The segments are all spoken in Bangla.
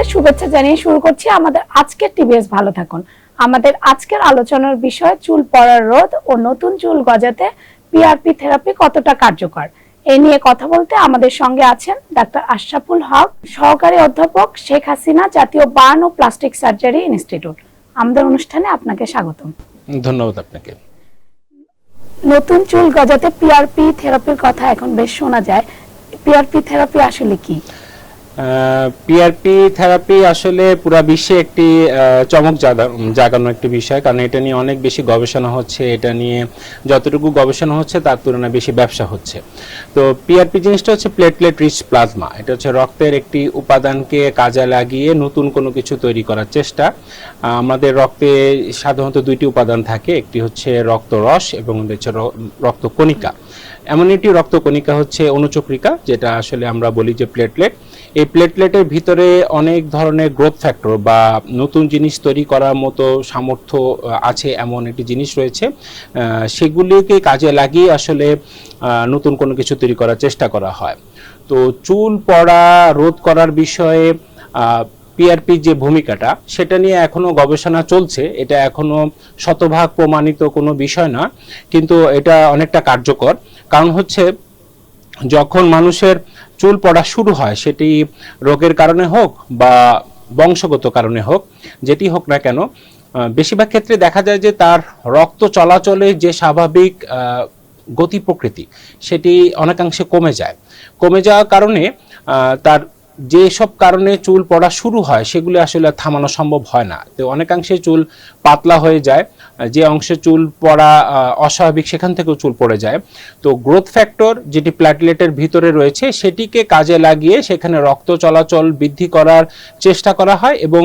আপনাদের শুভেচ্ছা জানিয়ে শুরু করছি আমাদের আজকের টিভিএস ভালো থাকুন। আমাদের আজকের আলোচনার বিষয় চুল পড়ার রোধ ও নতুন চুল গজাতে পিআরপি থেরাপি কতটা কার্যকর। এই নিয়ে কথা বলতে আমাদের সঙ্গে আছেন ডাক্তার আশরাফুল হক, সহকারী অধ্যাপক, শেখ হাসিনা জাতীয় বার্ন ও প্লাস্টিক সার্জারি ইনস্টিটিউট। আমাদের অনুষ্ঠানে আপনাকে স্বাগতম। ধন্যবাদ আপনাকে। নতুন চুল গজাতে পিআরপি থেরাপির কথা এখন বেশ শোনা যায়। পিআরপি থেরাপি আসলে কি? পিআরপি থেরাপি আসলে পুরো বিশ্বে একটি চমক জাগানো একটি বিষয়, কারণ এটা নিয়ে অনেক বেশি গবেষণা হচ্ছে। এটা নিয়ে যতটুকু গবেষণা হচ্ছে তার তুলনায় বেশি ব্যবসা হচ্ছে। তো পিআরপি জিনিসটা হচ্ছে প্লেটলেট রিচ প্লাজমা। এটা হচ্ছে রক্তের একটি উপাদানকে কাজে লাগিয়ে নতুন কোনো কিছু তৈরি করার চেষ্টা। আমাদের রক্তে সাধারণত দুইটি উপাদান থাকে, একটি হচ্ছে রক্তরস এবং হচ্ছে রক্তকণিকা। এমন একটি রক্তকণিকা হচ্ছে অনুচক্রিকা, যেটা আসলে আমরা বলি যে প্লেটলেট। এই প্লেটলেটের ভিতরে অনেক ধরনের গ্রোথ ফ্যাক্টর বা নতুন জিনিস তৈরি করার মতো সামর্থ্য আছে, এমন একটি জিনিস রয়েছে। সেগুলিকে কাজে লাগিয়ে আসলে নতুন কোনো কিছু তৈরি করার চেষ্টা করা হয়। তো চুল পড়া রোধ করার বিষয়ে পিআরপি যে ভূমিকাটা, সেটা নিয়ে এখনো গবেষণা চলছে। এটা এখনো শতভাগ প্রমাণিত কোনো বিষয় না, কিন্তু এটা অনেকটা কার্যকর। কারণ হচ্ছে যখন মানুষের চুল পড়া শুরু হয়, সেটি রোগের কারণে হোক বা বংশগত কারণে হোক, যেটি হোক না কেন, বেশিরভাগ ক্ষেত্রে দেখা যায় যে তার রক্ত চলাচলে যে স্বাভাবিক গতি প্রকৃতি, সেটি অনেকাংশে কমে যাওয়ার কারণে তার যেসব কারণে চুল পড়া শুরু হয় সেগুলি আসলে থামানো সম্ভব হয় না। তো অনেকাংশে চুল পাতলা হয়ে যায়, যে অংশে চুল পড়া অস্বাভাবিক সেখান থেকেও চুল পড়ে যায়। তো গ্রোথ ফ্যাক্টর যেটি প্লেটলেটের ভিতরে রয়েছে, সেটিকে কাজে লাগিয়ে সেখানে রক্ত চলাচল বৃদ্ধি করার চেষ্টা করা হয় এবং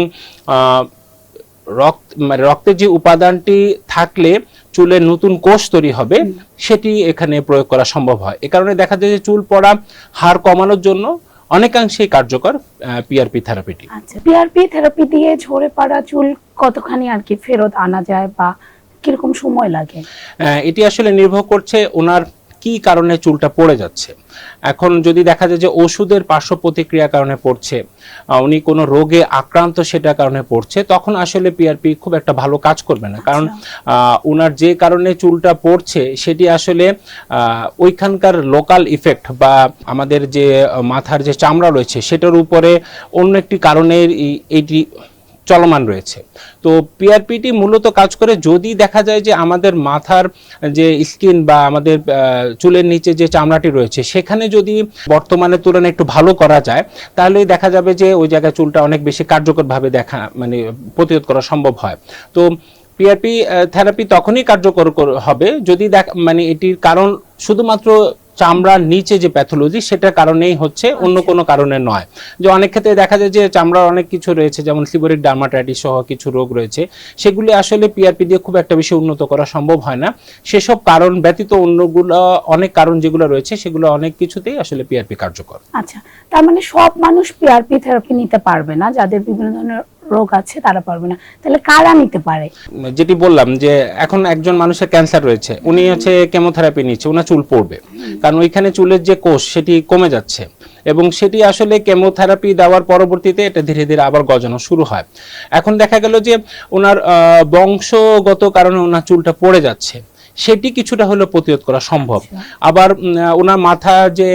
রক্তের যে উপাদানটি থাকলে চুলের নতুন কোষ তৈরি হবে, সেটি এখানে প্রয়োগ করা সম্ভব হয়। এ কারণে দেখা যায় যে চুল পড়া হার কমানোর জন্য অনেকাংশেই কার্যকর পিআরপি থেরাপিটি। আচ্ছা, পিআরপি থেরাপি দিয়ে ঝরে পড়া চুল কতখানি আর কি ফেরত আনা যায় বা কিরকম সময় লাগে? এটি আসলে নির্ভর করছে ওনার কি কারণে চুলটা পড়ে যাচ্ছে। এখন যদি দেখা যায় যে ওষুধের পার্শ্ব প্রতিক্রিয়ার কারণে পড়ছে, উনি কোনো রোগে আক্রান্ত সেটার কারণে পড়ছে, তখন আসলে পিআরপি খুব একটা ভালো কাজ করবে না। কারণ ওনার যে কারণে চুলটা পড়ছে সেটি আসলে ওইখানকার লোকাল ইফেক্ট বা আমাদের যে মাথার যে চামড়া রয়েছে সেটার উপরে অন্য একটি কারণে এইটি চলমান রয়েছে। তো পিআরপিটি মূলত কাজ করে যদি দেখা যায় যে আমাদের মাথার যে স্কিন বা আমাদের চুলের নিচে যে চামড়াটি রয়েছে সেখানে যদি বর্তমানের তুলনায় একটু ভালো করা যায়, তাহলে দেখা যাবে যে ওই জায়গায় চুলটা অনেক বেশি কার্যকরভাবে প্রতিরোধ করা সম্ভব হয়। তো পিআরপি থেরাপি তখনই কার্যকর হবে যদি এটির কারণ শুধুমাত্র চামড়ার নিচে যে প্যাথোলজি সেটার কারণেই হচ্ছে, অন্য কোনো কারণে নয়। যে অনেক ক্ষেত্রে দেখা যায় যে চামড়ার অনেক কিছু রয়েছে, যেমন সিবোরিক ডার্মাটাইটিস সহ কিছু রোগ রয়েছে, সেগুলি আসলে পিআরপি দিয়ে খুব একটা বেশি উন্নত করা সম্ভব হয় না। সেসব কারণ ব্যতীত অন্যগুলো অনেক কারণ যেগুলো রয়েছে সেগুলো অনেক কিছুতেই আসলে পিআরপি কার্যকর। আচ্ছা, তার মানে সব মানুষ পিআরপি থেরাপি নিতে পারবে না, যাদের বিভিন্ন ধরনের রোগ আছে তারা পারবে না। তাহলে কারা নিতে পারে? যেটি বললাম যে এখন একজন মানুষের ক্যান্সার রয়েছে, উনি হচ্ছে কেমোথেরাপি নিচ্ছে, ওনার চুল পড়বে, কারণ ওইখানে চুলের যে কোষ সেটি কমে যাচ্ছে এবং সেটি আসলে কেমোথেরাপি দেওয়ার পরবর্তীতে এটা ধীরে ধীরে আবার গজানো শুরু হয়। এখন দেখা গেল যে ওনার বংশগত কারণে ওনার চুলটা পড়ে যাচ্ছে, সেটি কিছুটা হলেও প্রতিরোধ করা সম্ভব। আবার ওনার মাথা যে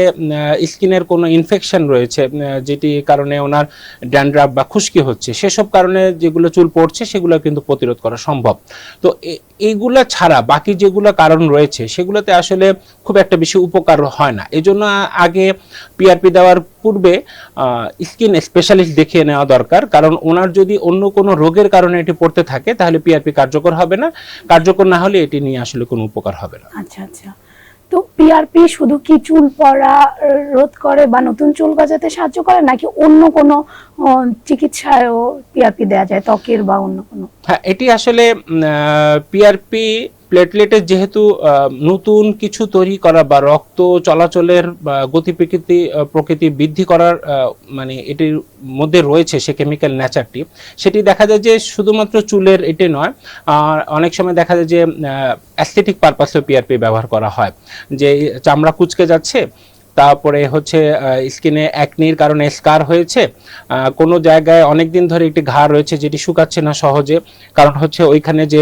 স্কিনের কোনো ইনফেকশন রয়েছে, যেটি কারণে ওনার ড্যান্ড্রাফ বা খুশকি হচ্ছে, সেসব কারণে যেগুলো চুল পড়ছে সেগুলো কিন্তু প্রতিরোধ করা সম্ভব। তো এইগুলা ছাড়া বাকি যেগুলো কারণ রয়েছে সেগুলোতে আসলে খুব একটা বেশি উপকার হয় না। এজন্য আগে পিআরপি দেওয়ার পূর্বে স্কিন স্পেশালিস্ট দেখিয়ে নেওয়া দরকার, কারণ ওনার যদি অন্য কোনো রোগের কারণে এটি পড়তে থাকে তাহলে পিআরপি কার্যকর হবে না। কার্যকর না হলে এটি নিয়ে আসলে কোনো উপকার হবে না। আচ্ছা আচ্ছা, তো পিআরপি শুধু কি চুল পড়া রোধ করে বা নতুন চুল গজাতে সাহায্য করে, নাকি অন্য কোনো চিকিৎসায়ও পিআরপি দেওয়া যায়, ত্বকের বা অন্য কোনো? হ্যাঁ, এটি আসলে পিআরপি প্লেটলেটের যেহেতু নতুন কিছু তৈরি করা বা রক্ত চলাচলের গতি প্রকৃতি বৃদ্ধি করার এটির মধ্যে রয়েছে সে কেমিক্যাল নেচারটি, সেটি দেখা যায় যে শুধুমাত্র চুলের এটি নয়, অনেক সময় দেখা যায় যে অ্যাস্থেটিক পারপাসে পিআরপি ব্যবহার করা হয়। যে চামড়া কুঁচকে যাচ্ছে, তারপরে হচ্ছে স্কিনে অ্যাকনির কারণে স্কার হয়েছে, কোনো জায়গায় অনেকদিন ধরে একটি ঘা রয়েছে যেটি শুকাচ্ছে না সহজে, কারণ হচ্ছে ওইখানে যে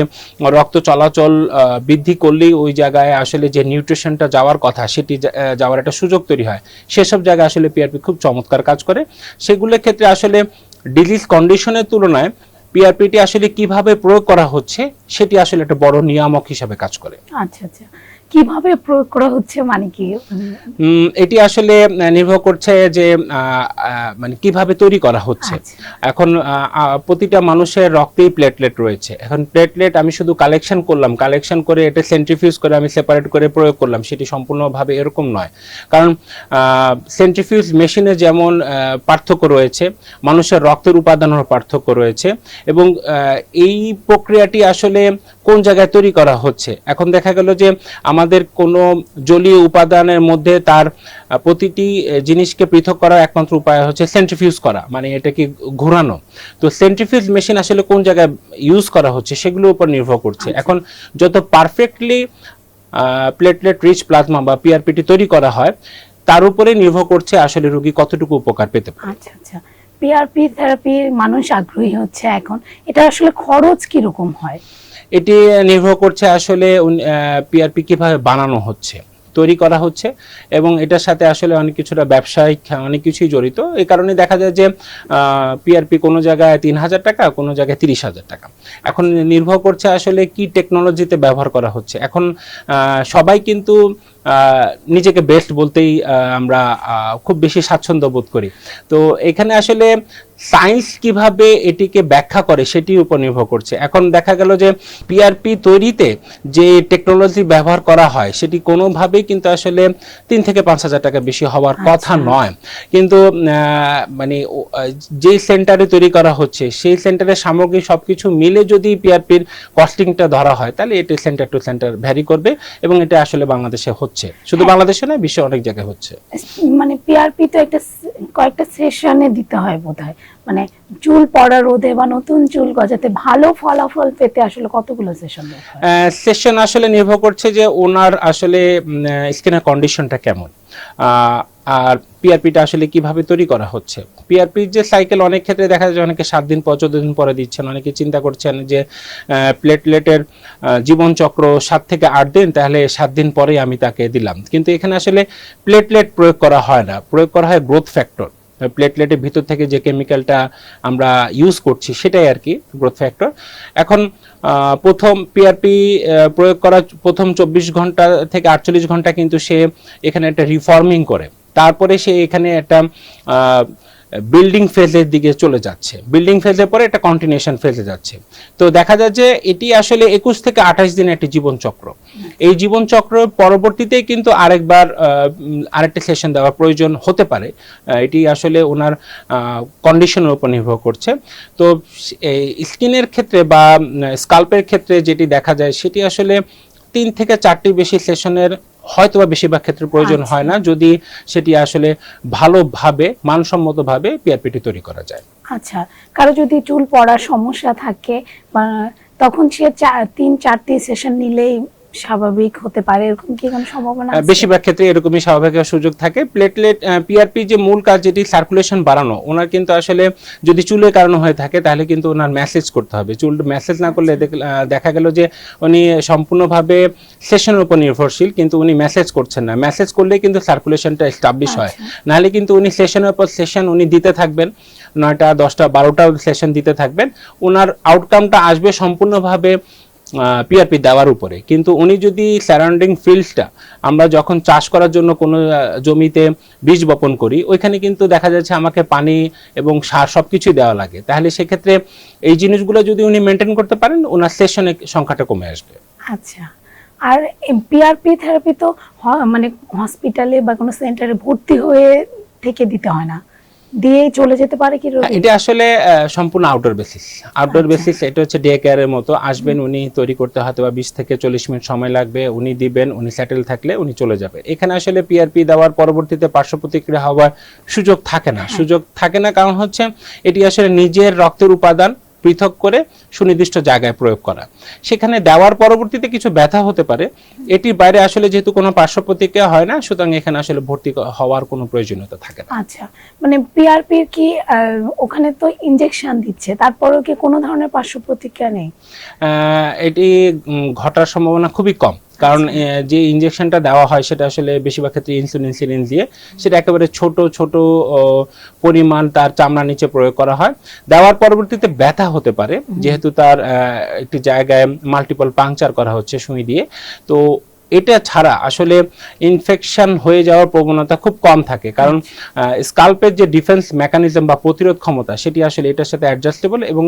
রক্ত চলাচল বৃদ্ধি করলেই ওই জায়গায় আসলে যে নিউট্রিশনটা যাওয়ার কথা সেটি যাওয়ার একটা সুযোগ তৈরি হয়, সেসব জায়গায় আসলে পিআরপি খুব চমৎকার কাজ করে। সেগুলোর ক্ষেত্রে আসলে ডিজিজ কন্ডিশনের তুলনায় পিআরপিটি আসলে কিভাবে প্রয়োগ করা হচ্ছে সেটি আসলে একটা বড় নিয়ামক হিসাবে কাজ করে। আচ্ছা আচ্ছা, কিভাবে প্রয়োগ করা হচ্ছে মানে কি? এটি আসলে নির্ভর করছে যে মানে কিভাবে তৈরি করা হচ্ছে। এখন প্রতিটা মানুষের রক্তেই প্লেটলেট রয়েছে। এখন প্লেটলেট আমি শুধু কালেকশন করে এটা সেন্ট্রিফিউজ করে আমি সেপারেট করে প্রয়োগ করলাম, সেটি সম্পূর্ণভাবে এরকম নয়। কারণ সেন্ট্রিফিউজ মেশিনে যেমন পার্থক্য রয়েছে, মানুষের রক্তের উপাদানের পার্থক্য রয়েছে, এবং এই প্রক্রিয়াটি আসলে কোন জায়গায় তৈরি করা হচ্ছে। এখন দেখা গেল যে আমাদের কোনো জলীয় উপাদানের মধ্যে তার প্রতিটি জিনিসকে পৃথক করার একমাত্র উপায় হচ্ছে সেন্ট্রিফিউজ করা, মানে এটাকে ঘোরানো। তো সেন্ট্রিফিউজ মেশিন আসলে কোন জায়গায় ইউজ করা হচ্ছে সেগুলোর উপর নির্ভর করছে। এখন যত পারফেক্টলি প্লেটলেট রিচ প্লাজমা বা পিআরপিটি তৈরি করা হয় তার উপরে নির্ভর করছে আসলে রোগী কতটুকু উপকার পেতে পারে। আচ্ছা আচ্ছা, পিআরপি থেরাপির মানুষ আগ্রহী হচ্ছে এখন, এটা আসলে খরচ কি রকম হয়? এটি নির্ভর করছে আসলে পিআরপি কিভাবে বানানো হচ্ছে, তৈরি করা হচ্ছে, এবং এটার সাথে আসলে অনেক কিছুটা ব্যবসায়িক অনেক কিছুই জড়িত। এই কারণে দেখা যায় যে পিআরপি কোনো জায়গায় 3,000 টাকা, কোনো জায়গায় 30,000 টাকা। এখন নির্ভর করছে আসলে কি টেকনোলজিতে ব্যবহার করা হচ্ছে। এখন সবাই কিন্তু নিজেকে বেস্ট বলতেই আমরা খুব বেশি স্বাচ্ছন্দ্য বোধ করি। তো এখানে আসলে সায়েন্স কিভাবে এটিকে ব্যাখ্যা করে সেটির উপর নির্ভর করছে। এখন দেখা গেল যে পিআরপি তৈরিতে যে টেকনোলজি ব্যবহার করা হয় সেটি কোনোভাবেই কিন্তু আসলে 3 থেকে 5,000 টাকা বেশি হওয়ার কথা নয়, কিন্তু মানে যে সেন্টারে তৈরি করা হচ্ছে সেই সেন্টারের সামগ্রিক সবকিছু মিলে যদি পিআরপির কস্টিংটা ধরা হয় তাহলে এটি সেন্টার টু সেন্টার ভ্যারি করবে, এবং এটা আসলে বাংলাদেশে হচ্ছে, শুধু বাংলাদেশে নয় বিশ্বে অনেক জায়গায় হচ্ছে। মানে পিআরপি তো কয়েকটা সেশনে দিতে হয় বোধহয়, মানে চুল পড়া রোধে বা নতুন চুল গজাতে ভালো ফলাফল পেতে আসলে কতগুলো সেশন দরকার? সেশন আসলে নির্ভর করছে যে ওনার আসলে স্কিনের কন্ডিশনটা কেমন, আর পিআরপিটা আসলে কিভাবে তৈরি করা হচ্ছে। পিআরপির যে সাইকেল অনেক ক্ষেত্রে দেখা যায় অনেকে 7 দিন পর 14 দিন পরে দিচ্ছেন, অনেকে চিন্তা করছেন যে প্লেটলেটের জীবন চক্র 7 থেকে 8 দিন, তাহলে 7 দিন পরেই আমি তাকে দিলাম, কিন্তু এখানে আসলে প্লেটলেট প্রয়োগ করা হয় না, প্রয়োগ করা হয় গ্রোথ ফ্যাক্টর। প্লেটলেটের ভিতর থেকে যে কেমিক্যালটা আমরা ইউজ করছি সেটাই আর কি গ্রোথ ফ্যাক্টর। এখন প্রথম পিআরপি প্রয়োগ করা প্রথম 24 ঘন্টা থেকে 48 ঘন্টা কিন্তু সে এখানে একটা রিফর্মিং করে, তারপরে সে এখানে একটা বিল্ডিং ফেজের দিকে চলে যাচ্ছে, বিল্ডিং ফেজের পরে একটা কন্টিনিউশন ফেজে যাচ্ছে। তো দেখা যায় যে এটি আসলে 21 থেকে 28 দিনের একটি জীবন চক্র। এই জীবন চক্র পরবর্তীতে কিন্তু আরেকটা সেশন দেওয়ার প্রয়োজন হতে পারে, এটি আসলে ওনার কন্ডিশনের উপর নির্ভর করছে। তো স্কিনের ক্ষেত্রে বা স্কাল্পের ক্ষেত্রে যেটি দেখা যায় সেটি আসলে 3 থেকে 4টি বেশি সেশনের হয়তোবা বেশিরভাগ ক্ষেত্রে প্রয়োজন হয় না, যদি সেটি আসলে ভালোভাবে মানসম্মতভাবে পিআরপিটি তৈরি করা যায়। আচ্ছা, কারো যদি চুল পড়ার সমস্যা থাকে তখন সে 3-4টি সেশন নিলেই স্বাভাবিক হতে পারে, এরকম কি কোনো সম্ভাবনা আছে? বেশিরভাগ ক্ষেত্রে এরকমই স্বাভাবিক সুযোগ থাকে। প্লেটলেট পিআরপি যে মূল কাজ যেটি সার্কুলেশন বাড়ানো, ওনার কিন্তু আসলে যদি চুলের কারণে হয়ে থাকে তাহলে কিন্তু ওনার ম্যাসেজ করতে হবে। চুল ম্যাসেজ না করলে দেখা গেল যে উনি সম্পূর্ণভাবে সেশনের উপর নির্ভরশীল, কিন্তু উনি ম্যাসেজ করছেন না। ম্যাসেজ করলে কিন্তু সার্কুলেশনটা এস্টাবলিশ হয়, নাহলে কিন্তু উনি সেশনের পর সেশন উনি দিতে থাকবেন, 9টা 10টা 12টা সেশন দিতে থাকবেন, ওনার আউটকামটা আসবে সম্পূর্ণভাবে পিআরপি দেওয়ার উপরে। কিন্তু উনি যদি সারাউন্ডিং ফিল্ডটা আমরা যখন চাষ করার জন্য কোনো জমিতে বীজ বপন করি, ওইখানে কিন্তু দেখা যাচ্ছে আমাকে পানি এবং সার সবকিছুই দেওয়া লাগে, তাহলে সেক্ষেত্রে এই জিনিসগুলো যদি উনি মেনটেন করতে পারেন ওনার সেশনের সংখ্যাটা কমে আসবে। আচ্ছা, আর পিআরপি থেরাপি তো মানে হসপিটালে বা কোনো সেন্টারে ভর্তি হয়ে থেকে দিতে হয় না, দিয়ে চলে যেতে পারে কি? এটা আসলে সম্পূর্ণ আউটডোর বেসিস। এটা হচ্ছে ডে কেয়ারের মতো, আসবেন উনি তৈরি করতে হয়তো 20 থেকে 40 মিনিট সময় লাগবে, উনি দিবেন, উনি সেটেল থাকলে উনি চলে যাবে। এখানে আসলে পিআরপি দেওয়ার পরবর্তীতে পার্শ্ব প্রতিক্রিয়া হওয়ার সুযোগ থাকে না, কারণ হচ্ছে এটি আসলে নিজের রক্তের উপাদান পৃথক করে সুনির্দিষ্ট জায়গায় প্রয়োগ করা। সেখানে দেওয়ার পরবর্তীতে কিছু ব্যথা হতে পারে, এটির বাইরে আসলে যেহেতু কোনো পার্শ্ব প্রতিক্রিয়া হয় না, সুতরাং এখানে আসলে ভর্তি হওয়ার কোনো প্রয়োজনীয়তা থাকে না। আচ্ছা, মানে পিআরপির কি ওখানে তো ইনজেকশন দিচ্ছে, তারপরেও কি কোনো ধরনের পার্শ্ব প্রতিক্রিয়া নেই? এটি ঘটার সম্ভাবনা খুবই কম, কারণ যে ইনজেকশনটা দেওয়া হয় সেটা আসলে বেশিরভাগ ক্ষেত্রে ইনসুলিন সিরিঞ্জ দিয়ে, সেটা একেবারে ছোট ছোট পরিমাণ তার চামড়ার নিচে প্রয়োগ করা হয়। দেওয়ার পরবর্তীতে ব্যথা হতে পারে, যেহেতু তার একটি জায়গায় মাল্টিপল পাংচার করা হচ্ছে সুই দিয়ে। তো এটা ছাড়া আসলে ইনফেকশন হয়ে যাওয়ার প্রবণতা খুব কম থাকে, কারণ স্কাল্পের যে ডিফেন্স মেকানিজম বা প্রতিরোধ ক্ষমতা সেটি আসলে এটার সাথে অ্যাডজাস্টেবল, এবং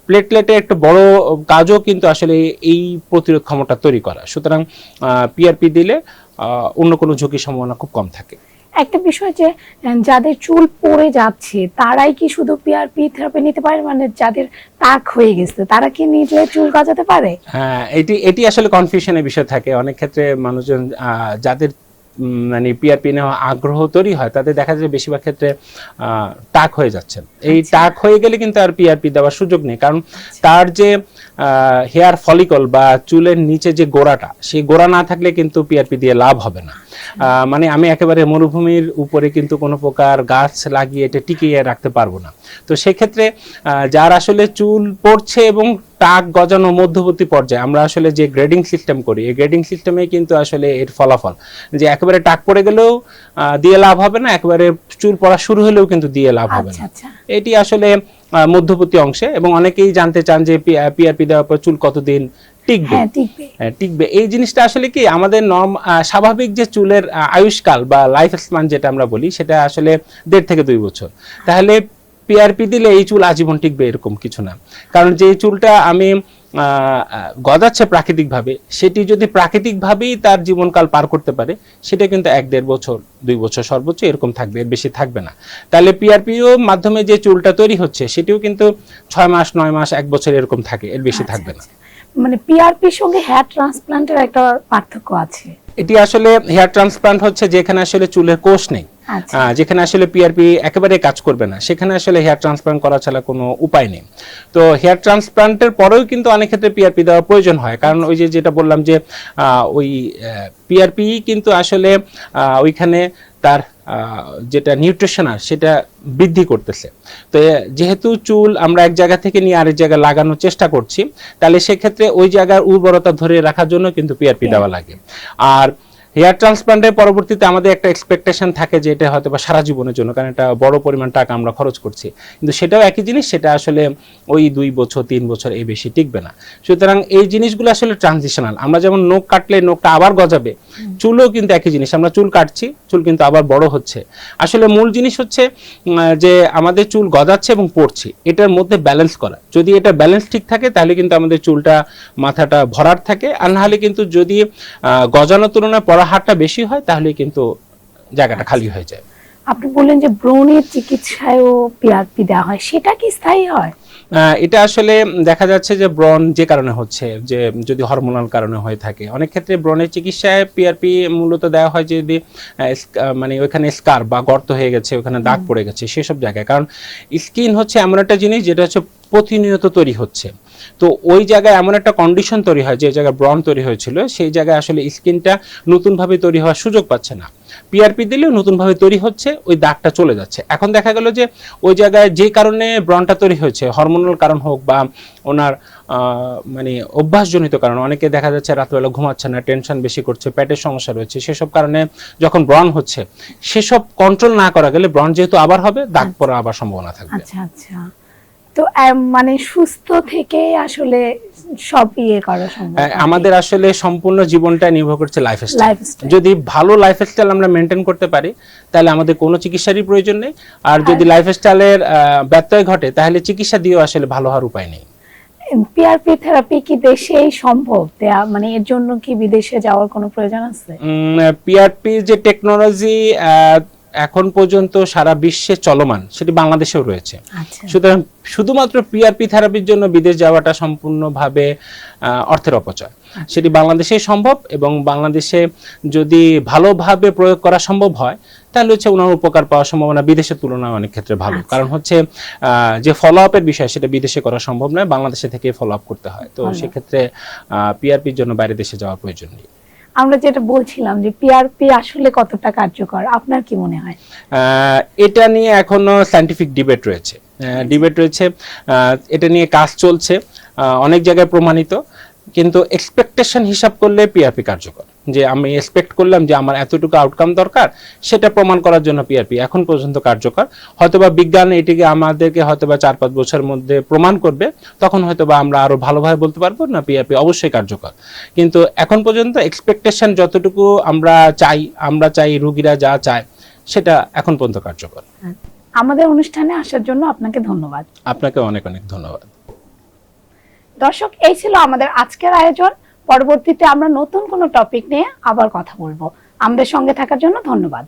প্লেটলেটের একটা বড় কাজও কিন্তু আসলে এই প্রতিরোধ ক্ষমতা তৈরি করা। সুতরাং পিআরপি দিলে অন্য কোনো ঝুঁকির সম্ভাবনা খুব কম থাকে। একটা বিষয় যে যাদের চুল পড়ে যাচ্ছে তারাই কি শুধু পিআরপি থেরাপি নিতে পারে, মানে যাদের টাক হয়ে গেছে তারা কি নিলে চুল গজাতে পারে? হ্যাঁ, এটি আসলে কনফিউশনের বিষয় থাকে অনেক ক্ষেত্রে। মানুষজন যাদের মানে পিআরপি নেওয়া আগ্রহ তৈরি হয়, তাদের দেখা যায় বেশিরভাগ ক্ষেত্রে টাক হয়ে যাচ্ছেন। এই টাক হয়ে গেলে কিন্তু আর পিআরপি দেওয়ার সুযোগ নেই, কারণ তার যে হেয়ার ফলিকল বা চুলের নিচে যে গোড়াটা, সেই গোড়া না থাকলে কিন্তু পিআরপি দিয়ে লাভ হবে না। মানে আমি একেবারে মরুভূমির উপরে কিন্তু কোনো প্রকার গাছ লাগিয়ে এটা টিকিয়ে রাখতে পারবো না। তো সেক্ষেত্রে যার আসলে চুল পড়ছে এবং টাক গজানো মধ্যবর্তী পর্যায়ে আমরা আসলে যে গ্রেডিং সিস্টেম করি, এই গ্রেডিং সিস্টেমে কিন্তু আসলে এর ফলাফল যে একেবারে টাক পড়ে গেলেও দিয়ে লাভ হবে না, একেবারে চুল পড়া শুরু হলেও কিন্তু দিয়ে লাভ হবে না। এটি আসলে মধ্যবর্তী অংশে, এবং অনেকেই জানতে চান যে পিআরপি দেওয়ার পর চুল কতদিন টিকবে। এই জিনিসটা আসলে কি আমাদের স্বাভাবিক যে চুলের আয়ুষ্কাল বা লাইফ স্প্যান যেটা আমরা বলি, সেটা আসলে 1.5 থেকে 2 বছর। তাহলে পিআরপি দিলে এই চুল আজীবন টিকবে এরকম কিছু না, কারণ যে চুলটা আমি গজাচ্ছে প্রাকৃতিকভাবে, সেটি যদি প্রাকৃতিকভাবেই তার জীবনকাল পার করতে পারে, সেটা কিন্তু 1-1.5 বছর 2 বছর সর্বোচ্চ এরকম থাকবে, এর বেশি থাকবে না। তাহলে পিআরপিও মাধ্যমে যে চুলটা তৈরি হচ্ছে সেটিও কিন্তু 6 মাস 9 মাস 1 বছর এরকম থাকে, এর বেশি থাকবে না। মানে পিআরপির সঙ্গে হেয়ার ট্রান্সপ্লান্টের একটা পার্থক্য আছে। এটি আসলে হেয়ার ট্রান্সপ্লান্ট হচ্ছে যেখানে আসলে চুলের কোষ নেই, যেখানে আসলে পিআরপি একেবারে কাজ করবে না, সেখানে আসলে হেয়ার ট্রান্সপ্লান্ট করা ছাড়া কোনো উপায় নেই। তো হেয়ার ট্রান্সপ্লান্টের পরেও কিন্তু অনেক ক্ষেত্রে পিআরপি দেওয়ার প্রয়োজন হয়, কারণ ওই যেটা বললাম যে ওই পিআরপি কিন্তু আসলে ওইখানে তার যেটা নিউট্রিশনাল সেটা বৃদ্ধি করতেছে। তো যেহেতু চুল আমরা এক জায়গা থেকে নিয়ে আরেক জায়গায় লাগানোর চেষ্টা করছি, তাহলে সেক্ষেত্রে ওই জায়গার উর্বরতা ধরে রাখার জন্য কিন্তু পিআরপি দেওয়া লাগে। আর হেয়ার ট্রান্সপ্লান্টের পরবর্তীতে আমাদের একটা এক্সপেকটেশন থাকে যে এটা হয়তো বা সারা জীবনের জন্য, কারণ এটা বড় পরিমাণ টাকা আমরা খরচ করছি, কিন্তু সেটাও একই জিনিস, সেটা আসলে ওই 2 বছর 3 বছর এই বেশি টিকবে না। সুতরাং এই জিনিসগুলো আসলে ট্রানজিশনাল। আমরা যেমন নখ কাটলে নখটা আবার গজাবে, চুলও কিন্তু একই জিনিস, আমরা চুল কাটছি, চুল কিন্তু আবার বড় হচ্ছে। আসলে মূল জিনিস হচ্ছে যে আমাদের চুল গজাচ্ছে এবং পড়ছে, এটার মধ্যে ব্যালেন্স করা। যদি এটা ব্যালেন্স ঠিক থাকে তাহলে কিন্তু আমাদের চুলটা মাথাটা ভরাট থাকে, আর না হলে কিন্তু যদি গজানোর তুলনায় পড়া হারটা বেশি হয় তাহলে কিন্তু জায়গাটা খালি হয়ে যায়। আপনি বললেন যে ব্রণের চিকিৎসায়ও পিআরপি দেওয়া হয়, সেটা কি স্থায়ী হয়? এটা আসলে দেখা যাচ্ছে যে ব্রণ যে কারণে হচ্ছে, যে যদি হরমোনাল কারণে হয়ে থাকে, অনেক ক্ষেত্রে ব্রণের চিকিৎসায় পিআরপি মূলত দেওয়া হয় যদি মানে ওইখানে স্কার বা গর্ত হয়ে গেছে, ওখানে দাগ পড়ে গেছে সেসব জায়গায়। কারণ স্কিন হচ্ছে এমন একটা জিনিস যেটা হচ্ছে প্রতিনিয়ত তৈরি হচ্ছে। তো ওই জায়গায় এমন একটা কন্ডিশন তৈরি হয়, যে জায়গায় ব্রণ তৈরি হয়েছিল সেই জায়গায় আসলে স্কিনটা নতুনভাবে তৈরি হওয়ার সুযোগ পাচ্ছে না। পিআরপি দিলেও নতুনভাবে তৈরি হচ্ছে, ওই দাগটা চলে যাচ্ছে। এখন দেখা গেল যে ওই জায়গায় যে কারণে ব্রণটা তৈরি হয়েছে, হরমোনাল কারণ হোক বা ওনার মানে অভ্যাসজনিত কারণ, অনেকে দেখা যাচ্ছে রাত্রেবেলা ঘুমাচ্ছে না, টেনশন বেশি করছে, পেটের সমস্যা রয়েছে, সেসব কারণে যখন ব্রণ হচ্ছে, সেসব কন্ট্রোল না করা গেলে ব্রণ যেহেতু আবার হবে, দাগ পড়া আবার সম্ভাবনা থাকবে। আচ্ছা আচ্ছা, তো মানে সুস্থ থেকে আসলে সব করা সম্ভব? আমাদের আসলে সম্পূর্ণ জীবনটা নির্ভর করছে লাইফস্টাইল। যদি ভালো লাইফস্টাইল আমরা মেনটেন করতে পারি তাহলে আমাদের কোনো চিকিৎসারই প্রয়োজন নেই, আর যদি লাইফস্টাইলের ব্যত্যয় ঘটে তাহলে চিকিৎসা দিয়েও আসলে ভালো হওয়ার উপায় নেই। পিআরপি থেরাপি কি দেশেই সম্ভব দেয়া, মানে এর জন্য কি বিদেশে যাওয়ার কোনো প্রয়োজন আছে? পিআরপি যে টেকনোলজি এখন পর্যন্ত সারা বিশ্বে চলমান, সেটি বাংলাদেশেও রয়েছে। আচ্ছা, সুতরাং শুধুমাত্র পিআরপি থেরাপির জন্য বিদেশ যাওয়াটা সম্পূর্ণভাবে অর্থের অপচয়। সেটি বাংলাদেশেই সম্ভব, এবং বাংলাদেশে যদি ভালোভাবে প্রয়োগ করা সম্ভব হয় তাহলে হচ্ছে ওনার উপকার পাওয়ার সম্ভাবনা বিদেশের তুলনায় অনেক ক্ষেত্রে ভালো। আচ্ছা। কারণ হচ্ছে যে ফলো আপের বিষয় সেটা বিদেশে করা সম্ভব নয়, বাংলাদেশে থেকে ফলো আপ করতে হয়। তো সেক্ষেত্রে পিআরপির জন্য বাইরে দেশে যাওয়ার প্রয়োজন নেই। আমরা যেটা বলছিলাম যে পিআরপি আসলে কতটা কার্যকর, আপনার কি মনে হয়? এটা নিয়ে এখনো সায়েন্টিফিক ডিবেট রয়েছে, এটা নিয়ে কাজ চলছে, অনেক জায়গায় প্রমাণিত। কিন্তু এক্সপেকটেশন হিসাব করলে পিআরপি কার্যকর, যে আমি এক্সপেক্ট করলাম যে আমার এতটুকু আউটকাম দরকার, সেটা প্রমাণ করার জন্য পিআরপি এখন পর্যন্ত কার্যকর। হয়তোবা বিজ্ঞান এটিকে আমাদেরকে হয়তোবা 4-5 বছরের মধ্যে প্রমাণ করবে, তখন হয়তোবা আমরা আরো ভালোভাবে বলতে পারবো না পিআরপি অবশ্যই কার্যকর। কিন্তু এখন পর্যন্ত এক্সপেকটেশন যতটুকু আমরা চাই রোগীরা যা চায় সেটা এখন পর্যন্ত কার্যকর। আমাদের অনুষ্ঠানে আসার জন্য আপনাকে ধন্যবাদ। আপনাকে অনেক অনেক ধন্যবাদ। দর্শক, এই ছিল আমাদের আজকের আয়োজন। পরবর্তীতে আমরা নতুন কোনো টপিক নিয়ে আবার কথা বলবো। আমাদের সঙ্গে থাকার জন্য ধন্যবাদ।